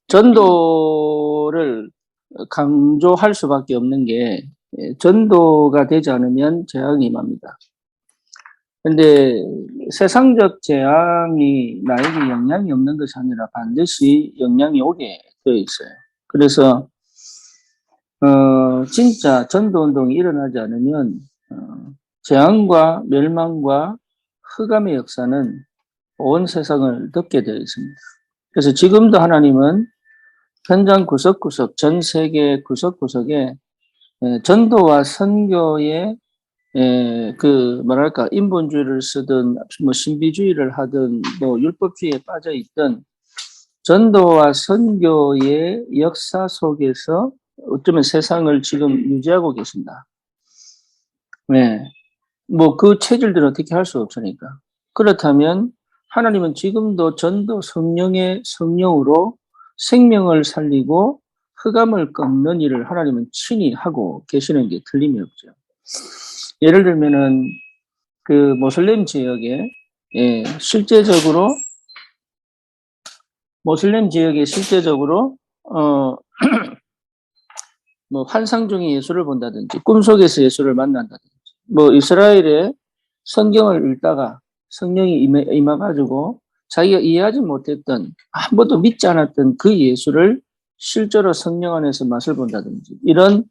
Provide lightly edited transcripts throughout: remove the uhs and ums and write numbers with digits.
전도를 강조할 수밖에 없는 게 전도가 되지 않으면 재앙이 임합니다. 근데 세상적 재앙이 나에게 영향이 없는 것이 아니라 반드시 영향이 오게 되어 있어요. 그래서 진짜 전도운동이 일어나지 않으면 재앙과 멸망과 흑암의 역사는 온 세상을 덮게 되어 있습니다. 그래서 지금도 하나님은 현장 구석구석, 전 세계 구석구석에 전도와 선교의 인본주의를 쓰든 뭐 신비주의를 하든 뭐 율법주의에 빠져 있던 전도와 선교의 역사 속에서 어쩌면 세상을 지금 유지하고 계신다. 네. 뭐 그 체질들은 어떻게 할 수 없으니까. 그렇다면 하나님은 지금도 전도 성령의 성령으로 생명을 살리고 흑암을 꺾는 일을 하나님은 친히 하고 계시는 게 틀림이 없죠. 예를 들면은 그 모슬렘 지역에 실제적으로 뭐 환상 중에 예수를 본다든지 꿈속에서 예수를 만난다든지 뭐 이스라엘의 성경을 읽다가 성령이 임해가지고 자기가 이해하지 못했던 한 번도 믿지 않았던 그 예수를 실제로 성령 안에서 맛을 본다든지 이런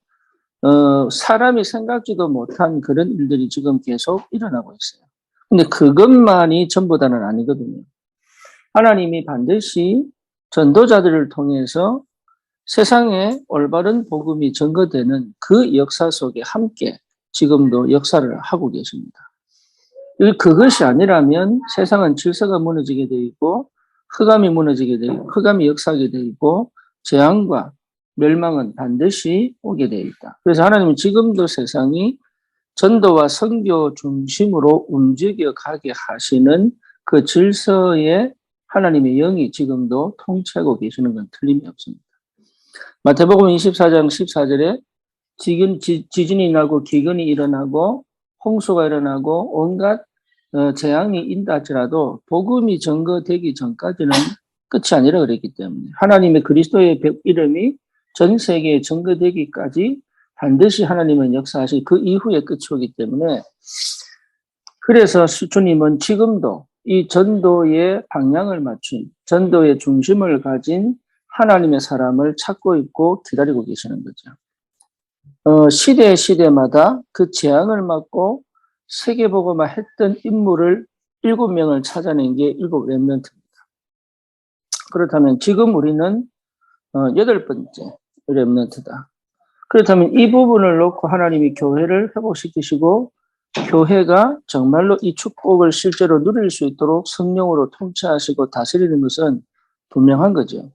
사람이 생각지도 못한 그런 일들이 지금 계속 일어나고 있어요. 근데 그것만이 전부다는 아니거든요. 하나님이 반드시 전도자들을 통해서 세상에 올바른 복음이 전거되는 그 역사 속에 함께 지금도 역사를 하고 계십니다. 그것이 아니라면 세상은 질서가 무너지게 되어 있고 흑암이 무너지게 되어 있고 흑암이 역사하게 되어 있고 재앙과 멸망은 반드시 오게 되어 있다. 그래서 하나님은 지금도 세상이 전도와 선교 중심으로 움직여가게 하시는 그 질서에 하나님의 영이 지금도 통치하고 계시는 건 틀림이 없습니다. 마태복음 24장 14절에 지진이 나고 기근이 일어나고 홍수가 일어나고 온갖 재앙이 있다 할지라도 복음이 전거되기 전까지는 끝이 아니라 그랬기 때문에 하나님의 그리스도의 이름이 전 세계에 전거되기까지 반드시 하나님은 역사하시 그 이후에 끝이 오기 때문에 그래서 주님은 지금도 이 전도의 방향을 맞춘 전도의 중심을 가진 하나님의 사람을 찾고 있고 기다리고 계시는 거죠. 시대마다 그 재앙을 맞고 세계복음화 했던 인물을 7명을 찾아낸 게 7 렘넌트입니다. 그렇다면 지금 우리는 8번째 렘넌트다. 그렇다면 이 부분을 놓고 하나님이 교회를 회복시키시고 교회가 정말로 이 축복을 실제로 누릴 수 있도록 성령으로 통치하시고 다스리는 것은 분명한 거죠.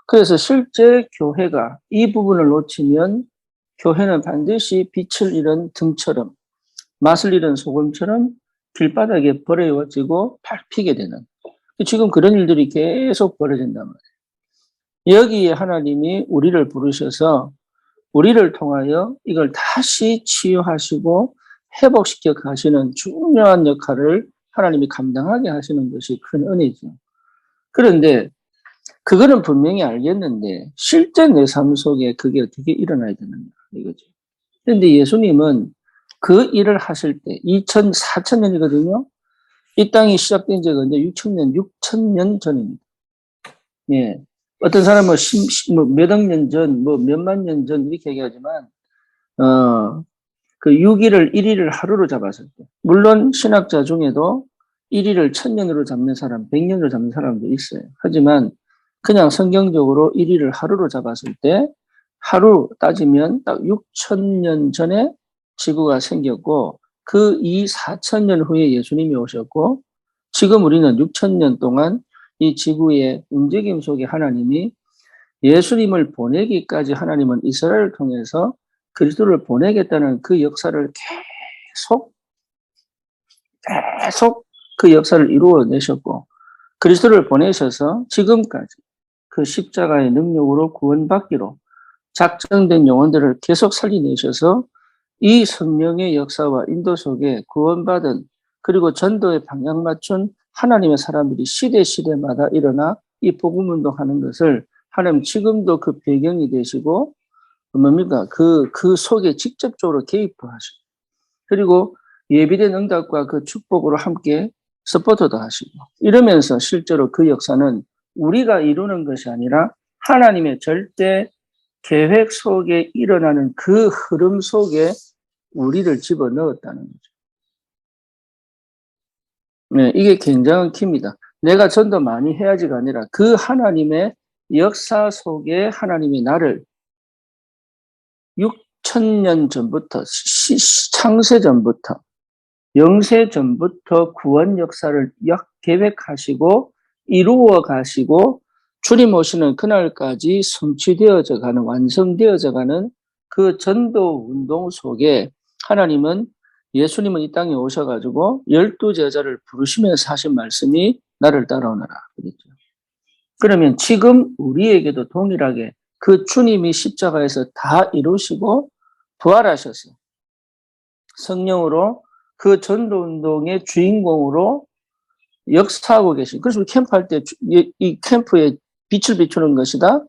그래서 실제 교회가 이 부분을 놓치면 교회는 반드시 빛을 잃은 등처럼 맛을 잃은 소금처럼 길바닥에 버려지고 밟히게 되는 지금 그런 일들이 계속 벌어진단 말이에요. 여기에 하나님이 우리를 부르셔서 우리를 통하여 이걸 다시 치유하시고 회복시켜 가시는 중요한 역할을 하나님이 감당하게 하시는 것이 큰 은혜죠. 그런데 그거는 분명히 알겠는데 실제 내 삶 속에 그게 어떻게 일어나야 되는가 이거죠. 그런데 예수님은 그 일을 하실 때 4,000년이거든요. 이 땅이 시작된 지가 이제 6,000년 전입니다. 예. 어떤 사람은 몇억 년 전, 몇만 년 전 이렇게 얘기하지만 그 6일을 1일을 하루로 잡았을 때 물론 신학자 중에도 1일을 1000년으로 잡는 사람, 100년으로 잡는 사람도 있어요. 하지만 그냥 성경적으로 1일을 하루로 잡았을 때 하루 따지면 딱 6,000년 전에 지구가 생겼고 그 4,000년 후에 예수님이 오셨고 지금 우리는 6,000년 동안 이 지구의 움직임 속에 하나님이 예수님을 보내기까지 하나님은 이스라엘을 통해서 그리스도를 보내겠다는 그 역사를 계속 그 역사를 이루어내셨고 그리스도를 보내셔서 지금까지 그 십자가의 능력으로 구원받기로 작정된 영혼들을 계속 살리내셔서 이 성령의 역사와 인도 속에 구원받은 그리고 전도의 방향 맞춘 하나님의 사람들이 시대마다 일어나 이 복음운동 하는 것을 하나님 지금도 그 배경이 되시고 뭡니까? 그 속에 직접적으로 개입도 하시고 그리고 예비된 응답과 그 축복으로 함께 서포터도 하시고 이러면서 실제로 그 역사는 우리가 이루는 것이 아니라 하나님의 절대 계획 속에 일어나는 그 흐름 속에 우리를 집어넣었다는 거죠. 네, 이게 굉장한 키입니다. 내가 전도 많이 해야지가 아니라 그 하나님의 역사 속에 하나님이 나를 6,000년 전부터 창세 전부터 영세 전부터 구원 역사를 계획하시고 이루어 가시고 주님 오시는 그날까지 성취되어져 가는 완성되어져 가는 그 전도 운동 속에 하나님은 예수님은 이 땅에 오셔가지고 12제자를 부르시면서 하신 말씀이 나를 따라오너라 그랬죠. 그러면 지금 우리에게도 동일하게 그 주님이 십자가에서 다 이루시고 부활하셔서 성령으로 그 전도운동의 주인공으로 역사하고 계신. 그래서 우리 캠프할 때 이 캠프에 빛을 비추는 것이다.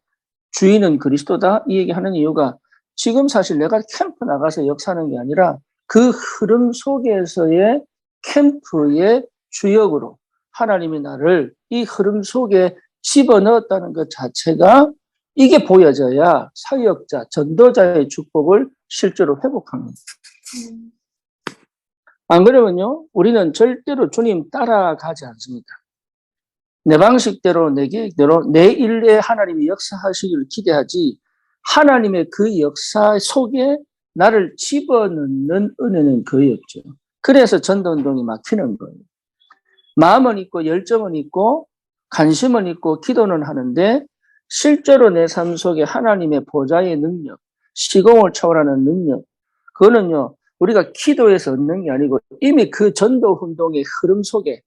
주인은 그리스도다. 이 얘기하는 이유가 지금 사실 내가 캠프 나가서 역사하는 게 아니라 그 흐름 속에서의 캠프의 주역으로 하나님이 나를 이 흐름 속에 집어넣었다는 것 자체가 이게 보여져야 사역자, 전도자의 축복을 실제로 회복합니다. 안 그러면요, 우리는 절대로 주님 따라가지 않습니다. 내 방식대로, 내 계획대로, 내 일에 하나님이 역사하시기를 기대하지, 하나님의 그 역사 속에 나를 집어넣는 은혜는 거의 없죠. 그래서 전도운동이 막히는 거예요. 마음은 있고, 열정은 있고, 관심은 있고, 기도는 하는데, 실제로 내 삶 속에 하나님의 보좌의 능력, 시공을 초월하는 능력, 그거는요, 우리가 기도해서 얻는 게 아니고 이미 그 전도운동의 흐름 속에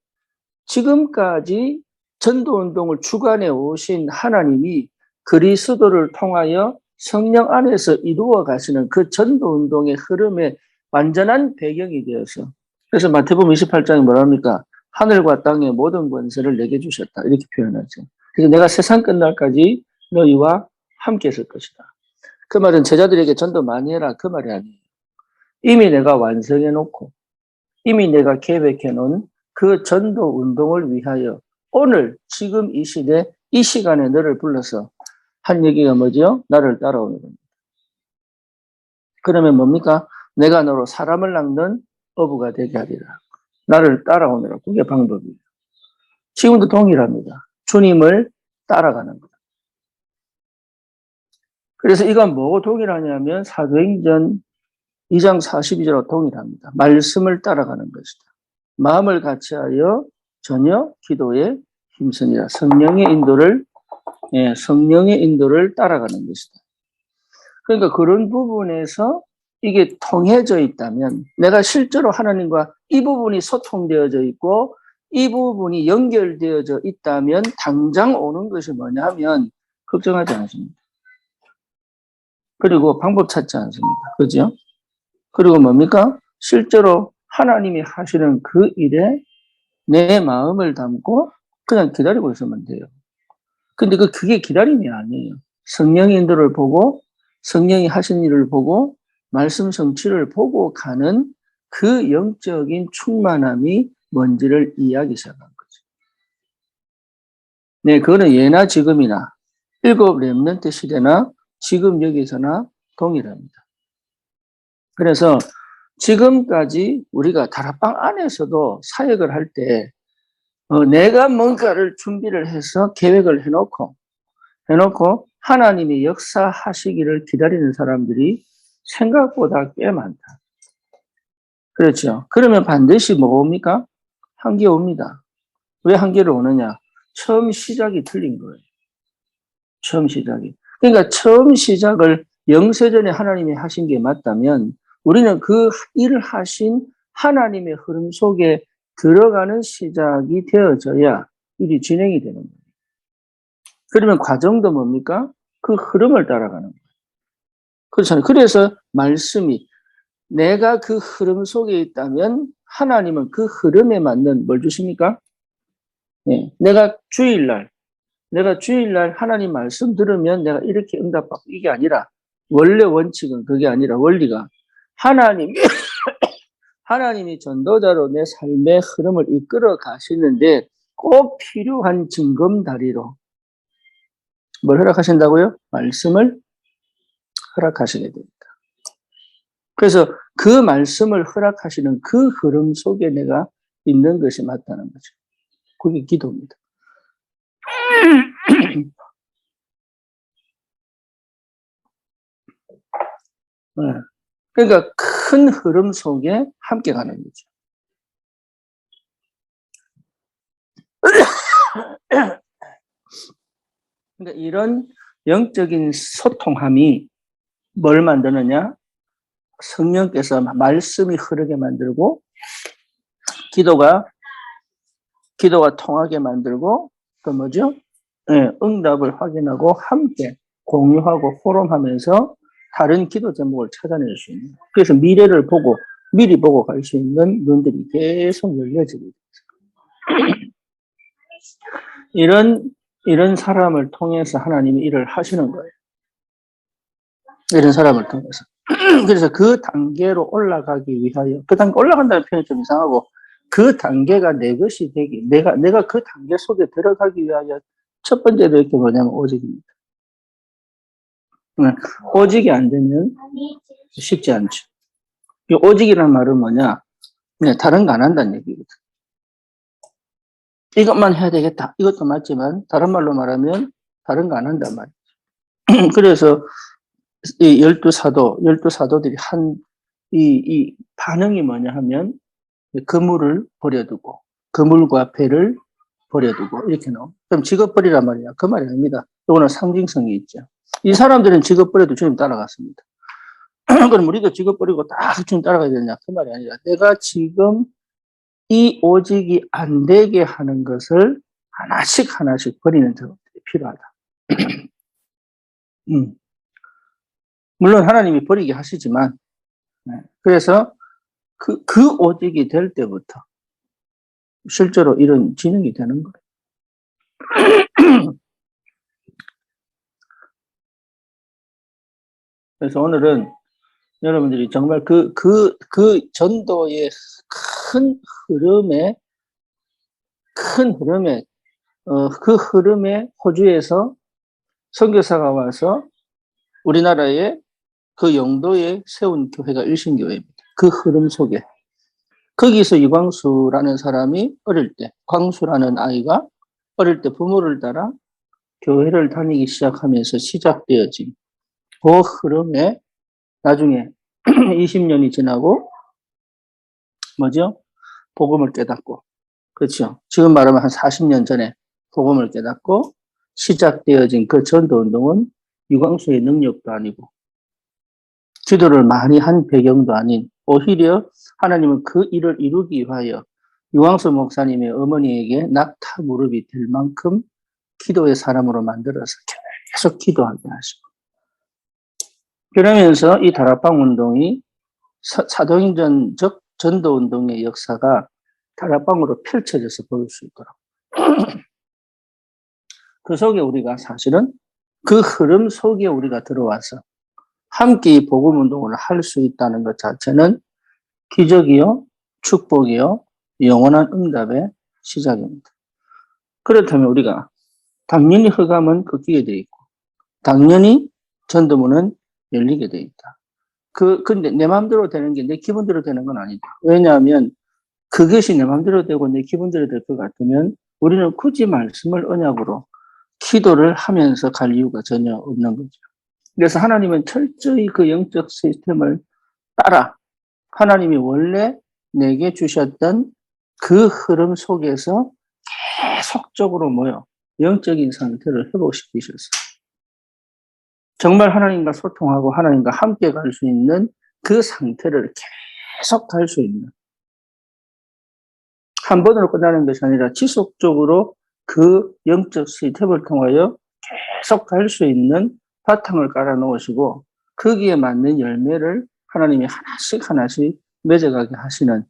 지금까지 전도운동을 주관해 오신 하나님이 그리스도를 통하여 성령 안에서 이루어 가시는 그 전도운동의 흐름의 완전한 배경이 되어서 그래서 마태복음 28장에 뭐라 합니까? 하늘과 땅의 모든 권세를 내게 주셨다. 이렇게 표현하죠. 그래서 내가 세상 끝날까지 너희와 함께 있을 것이다. 그 말은 제자들에게 전도 많이 해라. 그 말이 아니에요. 이미 내가 완성해 놓고 이미 내가 계획해 놓은 그 전도 운동을 위하여 오늘 지금 이 시대 이 시간에 너를 불러서 한 얘기가 뭐죠? 나를 따라오는 겁니다. 그러면 뭡니까? 내가 너로 사람을 낚는 어부가 되게 하리라. 나를 따라오느라. 그게 방법이에요. 지금도 동일합니다. 주님을 따라가는 것. 그래서 이건 뭐고 동일하냐면 사도행전 2장 42절과 동일합니다. 말씀을 따라가는 것이다. 마음을 같이하여 전혀 기도에 힘쓰니라. 성령의 인도를 따라가는 것이다. 그러니까 그런 부분에서 이게 통해져 있다면 내가 실제로 하나님과 이 부분이 소통되어져 있고 이 부분이 연결되어져 있다면 당장 오는 것이 뭐냐 하면 걱정하지 않습니다. 그리고 방법 찾지 않습니다. 그죠? 그리고 뭡니까? 실제로 하나님이 하시는 그 일에 내 마음을 담고 그냥 기다리고 있으면 돼요. 근데 그게 기다림이 아니에요. 성령의 인도를 보고 성령이 하신 일을 보고 말씀 성취를 보고 가는 그 영적인 충만함이 뭔지를 이해하기 시작한 거죠. 네, 그거는 예나 지금이나 일곱 렘넌트 시대나 지금 여기서나 동일합니다. 그래서 지금까지 우리가 다락방 안에서도 사역을 할 때 내가 뭔가를 준비를 해서 계획을 해놓고 하나님이 역사하시기를 기다리는 사람들이 생각보다 꽤 많다. 그렇죠. 그러면 반드시 뭐가 옵니까? 한계 옵니다. 왜 한계를 오느냐? 처음 시작이 틀린 거예요. 처음 시작이. 그러니까 처음 시작을 영세전에 하나님이 하신 게 맞다면 우리는 그 일을 하신 하나님의 흐름 속에 들어가는 시작이 되어져야 일이 진행이 되는 거예요. 그러면 과정도 뭡니까? 그 흐름을 따라가는 거예요. 그렇잖아요. 그래서 말씀이 내가 그 흐름 속에 있다면 하나님은 그 흐름에 맞는 뭘 주십니까? 네. 내가 주일날 내가 주일날 하나님 말씀 들으면 내가 이렇게 응답받고 이게 아니라 원래 원칙은 그게 아니라 원리가 하나님이 전도자로 내 삶의 흐름을 이끌어 가시는데 꼭 필요한 징검다리로 뭘 허락하신다고요? 말씀을 허락하시게 됩니다. 그래서 그 말씀을 허락하시는 그 흐름 속에 내가 있는 것이 맞다는 거죠. 그게 기도입니다. 그러니까 큰 흐름 속에 함께 가는 거죠. 그러니까 이런 영적인 소통함이 뭘 만드느냐? 성령께서 말씀이 흐르게 만들고 기도가 통하게 만들고 또 뭐죠? 응답을 확인하고 함께 공유하고 포럼하면서 다른 기도 제목을 찾아낼 수 있는. 그래서 미래를 보고 미리 보고 갈 수 있는 눈들이 계속 열려지게 됩니다. 이런 사람을 통해서 하나님이 일을 하시는 거예요. 이런 사람을 통해서. 그래서 그 단계로 올라가기 위하여, 그 단계 올라간다는 표현이 좀 이상하고, 그 단계가 내 것이 되기, 내가 그 단계 속에 들어가기 위하여 첫 번째로 이렇게 뭐냐면 오직입니다. 오직이 안 되면 쉽지 않죠. 이 오직이라는 말은 뭐냐? 다른 거 안 한다는 얘기거든. 이것만 해야 되겠다. 이것도 맞지만, 다른 말로 말하면 다른 거 안 한단 말이죠. 그래서 이 열두 사도들이 이 반응이 뭐냐 하면, 그물을 버려두고, 그물과 배를 버려두고, 이렇게 나옵니다. 그럼 직업 버리란 말이야. 그 말이 아닙니다. 이거는 상징성이 있죠. 이 사람들은 직업 버려도 주님 따라갔습니다. 그럼 우리도 직업 버리고 다 주님 따라가야 되냐? 그 말이 아니라, 내가 지금 이 오직이 안 되게 하는 것을 하나씩 버리는 작업들이 필요하다. 물론 하나님이 버리게 하시지만, 그래서 그 오직이 될 때부터 실제로 이런 진행이 되는 거예요. 그래서 오늘은 여러분들이 정말 그 전도의 큰 흐름에, 그 흐름의 호주에서 선교사가 와서 우리나라에 그 영도에 세운 교회가 일신교회입니다. 그 흐름 속에. 거기서 이광수라는 사람이 어릴 때, 광수라는 아이가 어릴 때 부모를 따라 교회를 다니기 시작하면서 시작되어진 그 흐름에 나중에 20년이 지나고 뭐죠? 복음을 깨닫고, 그렇죠? 지금 말하면 한 40년 전에 복음을 깨닫고 시작되어진 그 전도운동은 유광수의 능력도 아니고 기도를 많이 한 배경도 아닌, 오히려 하나님은 그 일을 이루기 위하여 유광수 목사님의 어머니에게 낙타 무릎이 될 만큼 기도의 사람으로 만들어서 계속 기도하게 하시고, 그러면서 이 다락방 운동이 사도행전적 전도운동의 역사가 다락방으로 펼쳐져서 보일 수 있도록 그 속에 우리가 사실은 그 흐름 속에 우리가 들어와서 함께 이 복음운동을 할 수 있다는 것 자체는 기적이요, 축복이요, 영원한 응답의 시작입니다. 그렇다면 우리가 당연히 흑암은 걷기게 되어 있고 당연히 전도문은 열리게 되어 있다. 근데 내 마음대로 되는 게 내 기분대로 되는 건 아니다. 왜냐하면 그것이 내 마음대로 되고 내 기분대로 될 것 같으면 우리는 굳이 말씀을 언약으로 기도를 하면서 갈 이유가 전혀 없는 거죠. 그래서 하나님은 철저히 그 영적 시스템을 따라 하나님이 원래 내게 주셨던 그 흐름 속에서 계속적으로 영적인 상태를 회복시키셨어요. 정말 하나님과 소통하고 하나님과 함께 갈 수 있는 그 상태를 계속 갈 수 있는, 한 번으로 끝나는 것이 아니라 지속적으로 그 영적 시스템을 통하여 계속 갈 수 있는 바탕을 깔아 놓으시고 거기에 맞는 열매를 하나님이 하나씩 맺어가게 하시는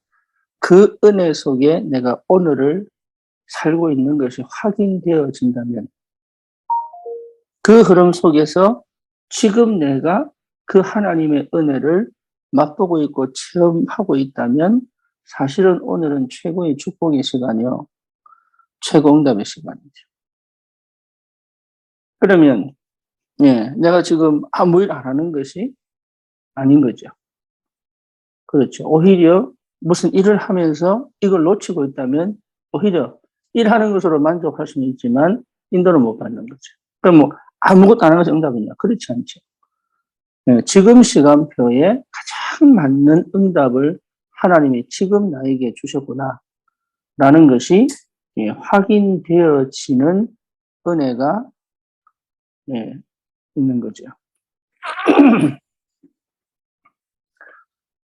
그 은혜 속에 내가 오늘을 살고 있는 것이 확인되어진다면 그 흐름 속에서 지금 내가 그 하나님의 은혜를 맛보고 있고 체험하고 있다면 사실은 오늘은 최고의 축복의 시간이요. 최고 응답의 시간이죠. 그러면 내가 지금 아무 일 안 하는 것이 아닌 거죠. 그렇죠. 오히려 무슨 일을 하면서 이걸 놓치고 있다면 오히려 일하는 것으로 만족할 수는 있지만 인도를 못 받는 거죠. 그럼 뭐 아무것도 안 하는 것이 응답이냐? 그렇지 않죠. 지금 시간표에 가장 맞는 응답을 하나님이 지금 나에게 주셨구나 라는 것이 확인되어지는 은혜가 있는 거죠.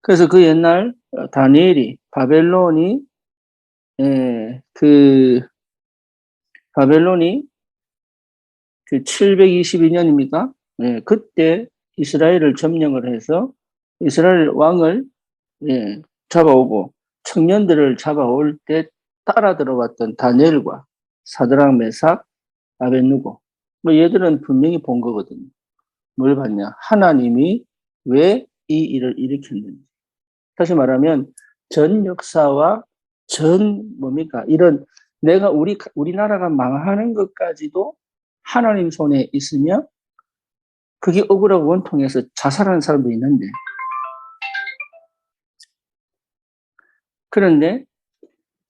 그래서 그 옛날 다니엘이 바벨론이 그 722년입니까? 그때 이스라엘을 점령을 해서 이스라엘 왕을 잡아오고 청년들을 잡아올 때 따라 들어왔던 다니엘과 사드락, 메삭, 아벳느고 뭐 얘들은 분명히 본 거거든요. 뭘 봤냐? 하나님이 왜 이 일을 일으켰는지. 다시 말하면 전 역사와 이런 내가 우리나라가 망하는 것까지도 하나님 손에 있으며 그게 억울하고 원통해서 자살하는 사람도 있는데 그런데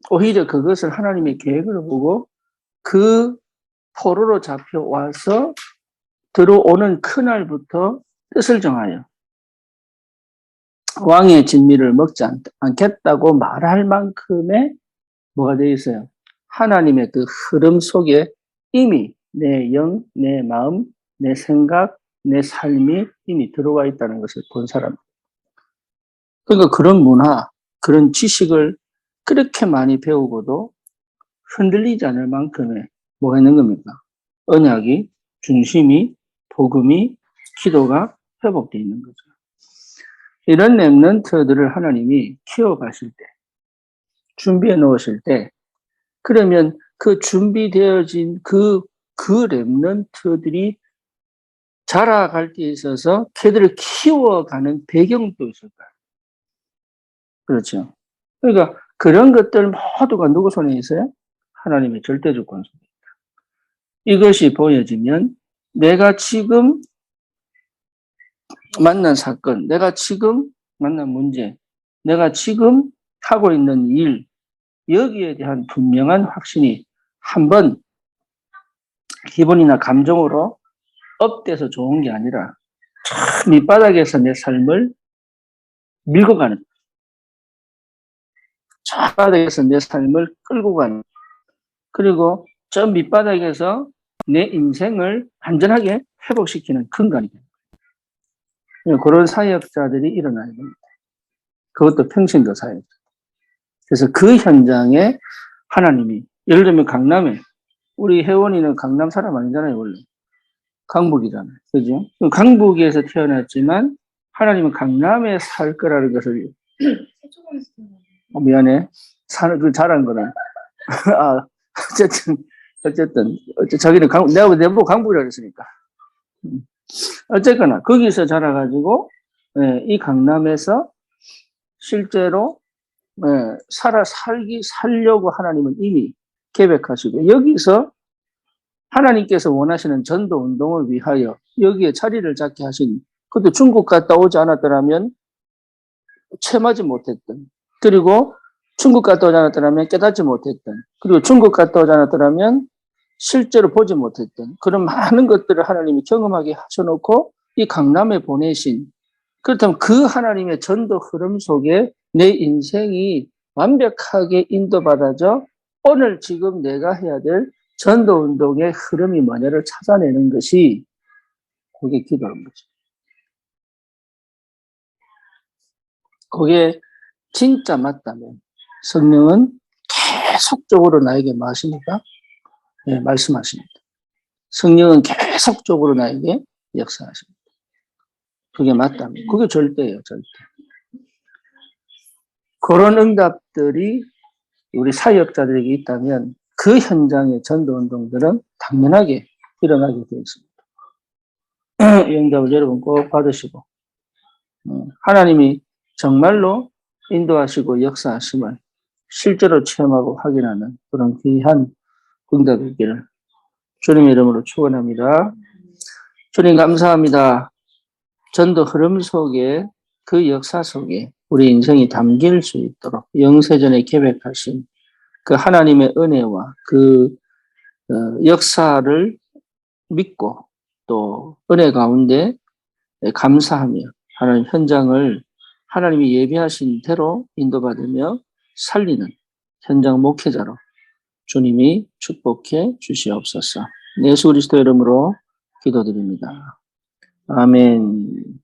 오히려 그것을 하나님의 계획을 보고 그 포로로 잡혀와서 들어오는 그날부터 뜻을 정하여 왕의 진미를 먹지 않겠다고 말할 만큼의 뭐가 되어 있어요? 하나님의 그 흐름 속에 이미 내 영, 내 마음, 내 생각, 내 삶이 이미 들어와 있다는 것을 본 사람. 그러니까 그런 문화, 그런 지식을 그렇게 많이 배우고도 흔들리지 않을 만큼의 뭐가 있는 겁니까? 언약이, 중심이, 복음이, 기도가 회복되어 있는 거죠. 이런 렘넌트들을 하나님이 키워가실 때, 준비해 놓으실 때, 그러면 그 준비되어진 그 렘넌트들이 자라갈 때 있어서 걔들을 키워가는 배경도 있을 거예요. 그렇죠. 그러니까 그런 것들 모두가 누구 손에 있어요? 하나님의 절대주권 손에 있다. 이것이 보여지면 내가 지금 만난 사건, 내가 지금 만난 문제, 내가 지금 하고 있는 일, 여기에 대한 분명한 확신이 한번 기분이나 감정으로 업돼서 좋은 게 아니라 밑바닥에서 내 삶을 밀고 가는, 저 바닥에서 내 삶을 끌고 가는, 그리고 저 밑바닥에서 내 인생을 안전하게 회복시키는 근간이 됩니다. 그런 사역자들이 일어나야 됩니다. 그것도 평신도 사역자. 그래서 그 현장에 하나님이, 예를 들면 강남에, 우리 혜원이는 강남 사람 아니잖아요, 원래. 강북이잖아요. 그죠? 강북에서 태어났지만 하나님은 강남에 살 거라는 것을 미안해. 그 잘한 거는. 아, 어쨌든 자기는 내가 강북이라고 그랬으니까. 어쨌거나 거기서 자라가지고 이 강남에서 실제로 살려고 하나님은 이미 계획하시고 여기서 하나님께서 원하시는 전도 운동을 위하여 여기에 자리를 잡게 하신, 그것도 중국 갔다 오지 않았더라면 체하지 못했던, 그리고 중국 갔다 오지 않았더라면 깨닫지 못했던, 그리고 중국 갔다 오지 않았더라면 실제로 보지 못했던 그런 많은 것들을 하나님이 경험하게 하셔놓고 이 강남에 보내신, 그렇다면 그 하나님의 전도 흐름 속에 내 인생이 완벽하게 인도받아져 오늘 지금 내가 해야 될 전도 운동의 흐름이 뭐냐를 찾아내는 것이 그게 기도인 거죠. 그게 진짜 맞다면 성령은 계속적으로 나에게 뭐 하십니까? 말씀하십니다. 성령은 계속적으로 나에게 역사하십니다. 그게 맞다면 그게 절대예요, 절대. 그런 응답들이 우리 사역자들에게 있다면 그 현장의 전도 운동들은 당연하게 일어나게 되어 있습니다. 응답을 여러분 꼭 받으시고 하나님이 정말로 인도하시고 역사하심을 실제로 체험하고 확인하는 그런 귀한 응답이기를 주님의 이름으로 축원합니다. 주님 감사합니다. 전도 흐름 속에 그 역사 속에 우리 인생이 담길 수 있도록 영세전에 계획하신 그 하나님의 은혜와 그 역사를 믿고 또 은혜 가운데 감사하며 하나님 현장을 하나님이 예비하신 대로 인도받으며 살리는 현장 목회자로 주님이 축복해 주시옵소서. 예수 그리스도 이름으로 기도드립니다. 아멘.